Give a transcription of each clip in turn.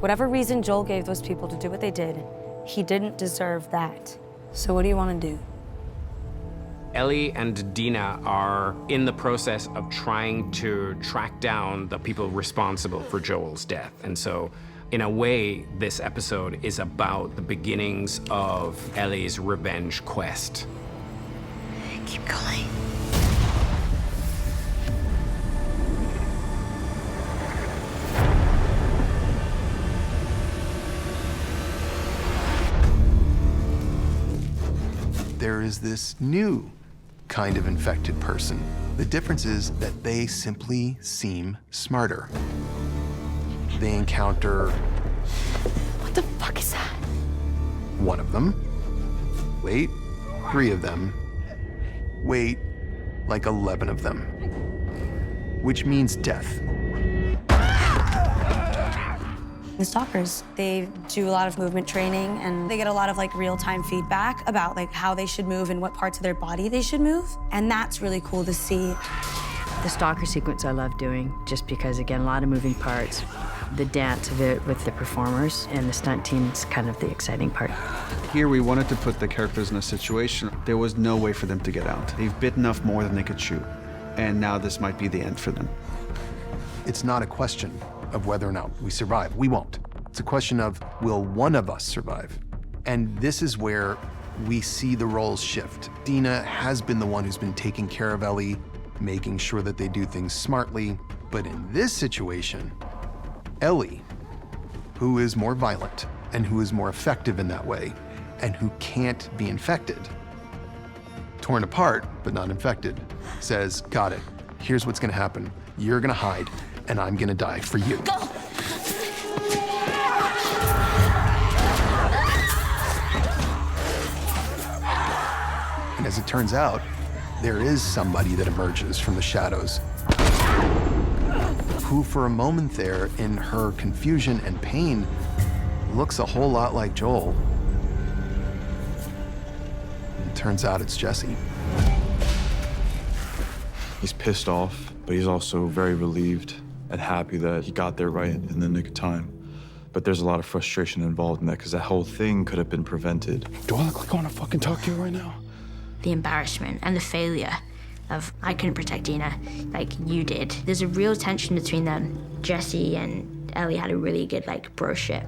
Whatever reason Joel gave those people to do what they did, he didn't deserve that. So what do you want to do? Ellie and Dina are in the process of trying to track down the people responsible for Joel's death. And so, in a way, this episode is about the beginnings of Ellie's revenge quest. Keep going. There is this new kind of infected person. The difference is that they simply seem smarter. They encounter... What the fuck is that? One of them. Wait, 3 of them. Wait, like 11 of them. Which means death. The stalkers, they do a lot of movement training and they get a lot of like real-time feedback about like how they should move and what parts of their body they should move. And that's really cool to see. The stalker sequence I love doing just because, again, a lot of moving parts. The dance of it with the performers and the stunt team's kind of the exciting part. Here we wanted to put the characters in a situation. There was no way for them to get out. They've bitten off more than they could chew. And now this might be the end for them. It's not a question of whether or not we survive. We won't. It's a question of, will one of us survive? And this is where we see the roles shift. Dina has been the one who's been taking care of Ellie, making sure that they do things smartly. But in this situation, Ellie, who is more violent and who is more effective in that way, and who can't be infected, torn apart but not infected, says, got it. Here's what's gonna happen. You're gonna hide, and I'm gonna die for you. Go! And as it turns out, there is somebody that emerges from the shadows who, for a moment there, in her confusion and pain, looks a whole lot like Joel. And it turns out it's Jesse. He's pissed off, but he's also very relieved and happy that he got there right in the nick of time. But there's a lot of frustration involved in that because that whole thing could have been prevented. Do I look like I want to fucking talk to you right now? The embarrassment and the failure of, I couldn't protect Dina like you did. There's a real tension between them. Jesse and Ellie had a really good like broship,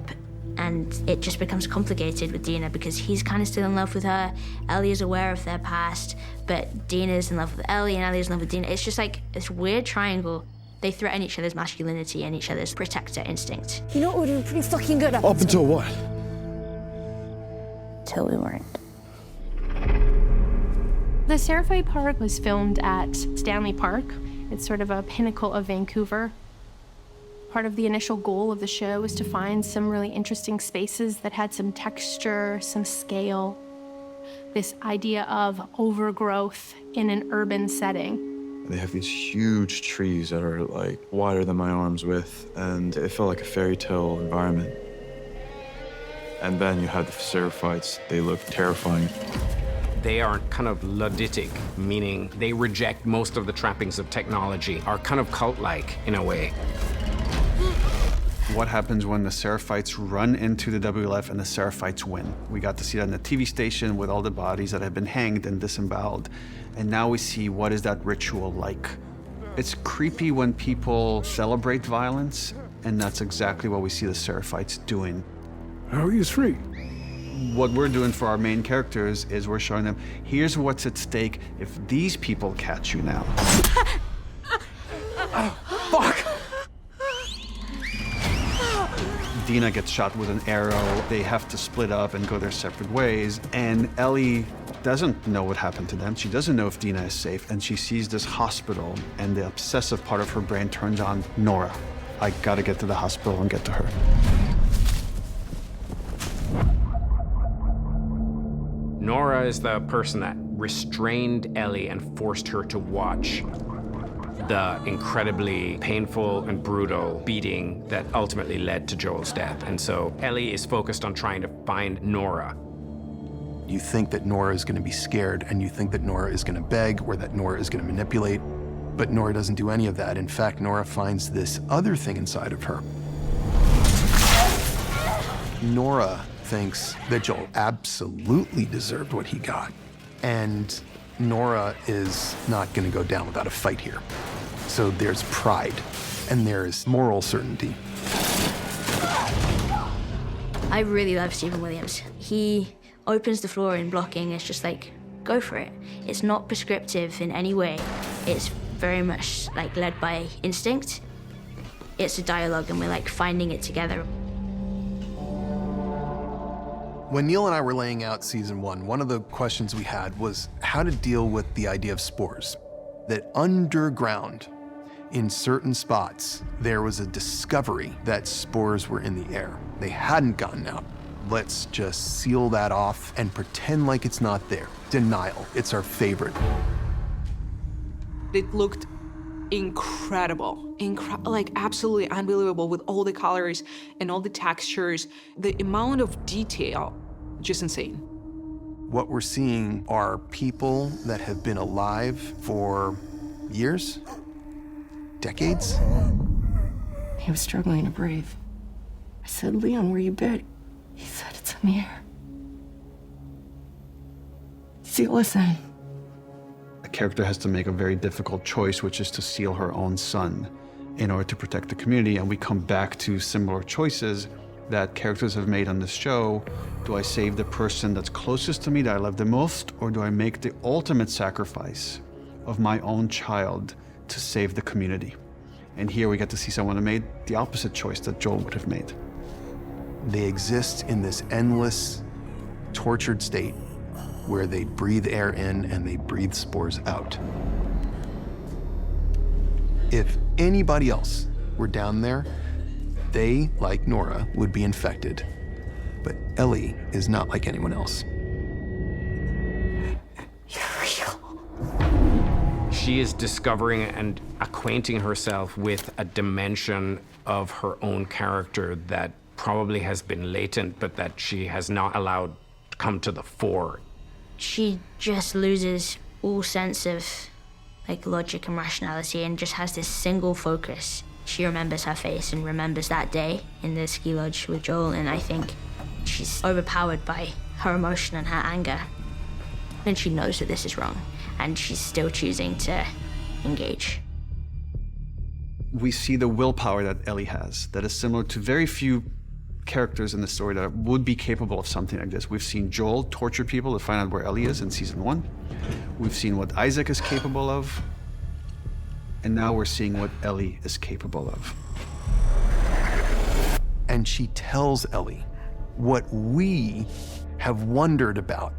and it just becomes complicated with Dina because he's kind of still in love with her. Ellie is aware of their past, but Dina's in love with Ellie and Ellie's in love with Dina. It's just like this weird triangle. They threaten each other's masculinity and each other's protector instinct. You know what, we're doing pretty fucking good. Up until what? Till we weren't. The Seraphite Park was filmed at Stanley Park. It's sort of a pinnacle of Vancouver. Part of the initial goal of the show was to find some really interesting spaces that had some texture, some scale. This idea of overgrowth in an urban setting. They have these huge trees that are like wider than my arm's width, and it felt like a fairy tale environment. And then you had the Seraphites. They look terrifying. They are kind of Ludditic, meaning they reject most of the trappings of technology, are kind of cult-like in a way. What happens when the Seraphites run into the WLF and the Seraphites win? We got to see that on the TV station with all the bodies that have been hanged and disemboweled. And now we see what is that ritual like. It's creepy when people celebrate violence, and that's exactly what we see the Seraphites doing. How are you free? What we're doing for our main characters is we're showing them, here's what's at stake if these people catch you now. Fuck! Dina gets shot with an arrow. They have to split up and go their separate ways. And Ellie doesn't know what happened to them. She doesn't know if Dina is safe. And she sees this hospital, and the obsessive part of her brain turns on Nora. I gotta get to the hospital and get to her. Nora is the person that restrained Ellie and forced her to watch the incredibly painful and brutal beating that ultimately led to Joel's death. And so Ellie is focused on trying to find Nora. You think that Nora is gonna be scared, and you think that Nora is gonna beg, or that Nora is gonna manipulate, but Nora doesn't do any of that. In fact, Nora finds this other thing inside of her. Nora thinks that Joel absolutely deserved what he got. And Nora is not going to go down without a fight here. So there's pride and there's moral certainty. I really love Stephen Williams. He opens the floor in blocking. It's just like, go for it. It's not prescriptive in any way. It's very much like led by instinct. It's a dialogue and we're like finding it together. When Neil and I were laying out season 1, one of the questions we had was how to deal with the idea of spores. That underground, in certain spots, there was a discovery that spores were in the air. They hadn't gotten out. Let's just seal that off and pretend like it's not there. Denial, it's our favorite. It looked incredible, like absolutely unbelievable with all the colors and all the textures. The amount of detail, just insane. What we're seeing are people that have been alive for years, decades. He was struggling to breathe. I said, Leon, were you bit? He said, it's in the air. Seal us in. The character has to make a very difficult choice, which is to seal her own son in order to protect the community. And we come back to similar choices that characters have made on this show. Do I save the person that's closest to me, that I love the most, or do I make the ultimate sacrifice of my own child to save the community? And here we get to see someone who made the opposite choice that Joel would have made. They exist in this endless, tortured state where they breathe air in and they breathe spores out. If anybody else were down there, they, like Nora, would be infected. But Ellie is not like anyone else. You're real. She is discovering and acquainting herself with a dimension of her own character that probably has been latent, but that she has not allowed to come to the fore. She just loses all sense of like logic and rationality and just has this single focus. She remembers her face and remembers that day in the ski lodge with Joel, and I think she's overpowered by her emotion and her anger. And she knows that this is wrong, and she's still choosing to engage. We see the willpower that Ellie has that is similar to very few characters in the story that would be capable of something like this. We've seen Joel torture people to find out where Ellie is in season 1. We've seen what Isaac is capable of. And now we're seeing what Ellie is capable of. And she tells Ellie what we have wondered about.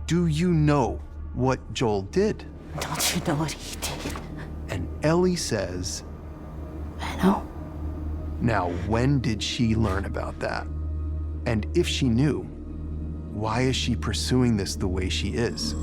Do you know what Joel did? Don't you know what he did? And Ellie says, I know. now when did she learn about that? And if she knew, why is she pursuing this the way she is?